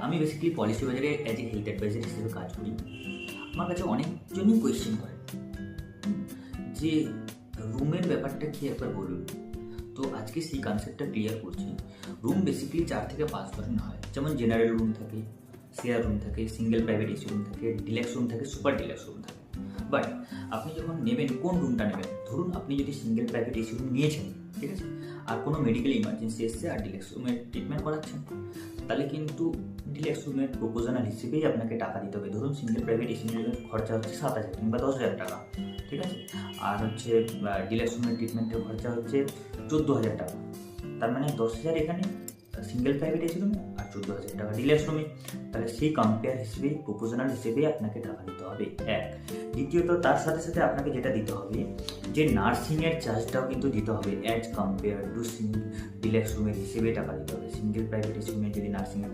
আমি basically policy বাজারে as a health adviser হিসেবে কাজ করি। আমার কাছে অনেকজনই কোয়েশ্চেন করে যে রুমের ব্যাপারটা কি একবার বলুন। তো আজকে সেই কনসেপ্টটা ক্লিয়ার করছি। রুম বেসিক্যালি 4 থেকে 5 ধরনের হয়, যেমন জেনারেল রুম থাকে, শেয়ার রুম থাকে, সিঙ্গেল প্রাইভেট এসি রুম থাকে, ডিলাক্স রুম থাকে, সুপার ডিলাক্স রুম থাকে। বাট আপনি যখন নেবেন কোন রুমটা নেবেন, ধরুন আপনি যদি সিঙ্গেল প্রাইভেট এসি রুম নিয়েছেন, ঠিক আছে, আর কোনো মেডিকেল ইমার্জেন্সি এসছে আর ডিলাক্স রুমের ট্রিটমেন্ট করাচ্ছেন, তাহলে কিন্তু ডিলাক্স রুমের প্রপোজাল হিসেবেই আপনাকে টাকা দিতে হবে। ধরুন সিঙ্গেল প্রাইভেট এসি রুমের খরচা হচ্ছে 7,000 কিংবা 10,000 টাকা, ঠিক আছে, আর হচ্ছে ডিলাক্স রুমের ট্রিটমেন্টের খরচা হচ্ছে 14,000 টাকা। তার মানে 10,000 এখানে সিঙ্গেল প্রাইভেট এসি রুমে আর 14,000 টাকা ডিলাক্স রুমে। তাহলে সেই কম্পেয়ার হিসেবেই প্রপোজাল হিসেবেই আপনাকে টাকা দিতে হবে এক। দ্বিতীয়ত তার সাথে সাথে আপনাকে যেটা দিতে হবে যে নার্সিংয়ের চার্জটাও কিন্তু দিতে হবে অ্যাজ কম্পেয়ার টু ডিলাক্স রুমের হিসেবে টাকা দিতে হবে। সিঙ্গেল প্রাইভেট এসি রুমে যদি নার্সিংয়ের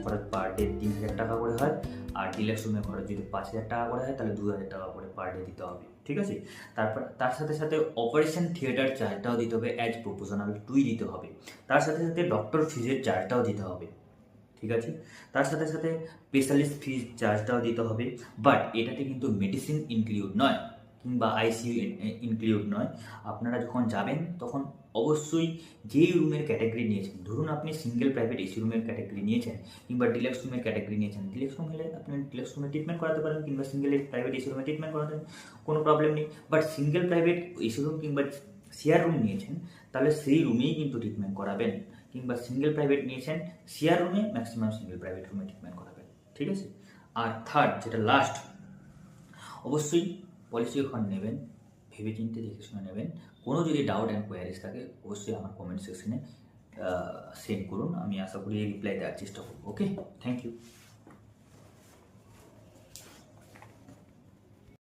খরচ পার ডে 3,000 টাকা করে হয়, আর ডিলাক্স রুমের খরচ যদি 5,000 টাকা করে হয়, তাহলে 2,000 টাকা করে পার ডে দিতে হবে, ঠিক আছে। তারপর তার সাথে সাথে অপারেশন থিয়েটার চার্জটাও দিতে হবে অ্যাজ প্রপোজনাল টুই দিতে হবে। তার সাথে সাথে ডক্টর ফিজের চার্জটাও দিতে হবে, ঠিক আছে। তার সাথে সাথে স্পেশালিস্ট ফিজ চার্জটাও দিতে হবে। বাট এটাতে কিন্তু মেডিসিন ইনক্লুড নয় কিংবা আইসিইউ ইনক্লুড নয়। আপনারা যখন যাবেন তখন অবশ্যই যেই রুমের ক্যাটাগরি নিয়েছেন, ধরুন আপনি সিঙ্গেল প্রাইভেট এসি রুমের ক্যাটাগরি নিয়েছেন কিংবা ডিলাক্স রুমের ক্যাটাগরি নিয়েছেন, ডিলাক্স রুম হলে আপনি ডিলাক্স রুমে ট্রিটমেন্ট করাতে পারেন কিংবা সিঙ্গেল প্রাইভেট এসি রুমে ট্রিটমেন্ট করাতে কোনো প্রবলেম নেই। But single private AC room কিংবা শেয়ার রুম নিয়েছেন, তাহলে সেই রুমেই কিন্তু ট্রিটমেন্ট করাবেন, কিংবা সিঙ্গেল প্রাইভেট নিয়েছেন শেয়ার রুমে, ম্যাক্সিমাম সিঙ্গেল প্রাইভেট রুমে ট্রিটমেন্ট করাবেন, ঠিক আছে। আর থার্ড, যেটা লাস্ট, অবশ্যই পলিসি যখন নেবেন ভেবে চিন্তে দেখে শুনে নেবেন। কোনো যদি ডাউট অ্যান্ড কোয়ারিজ থাকে অবশ্যই আমার কমেন্ট সেকশনে সেন্ড করুন, আমি আশা করি রিপ্লাই দেওয়ার চেষ্টা করব। ওকে, থ্যাংক ইউ।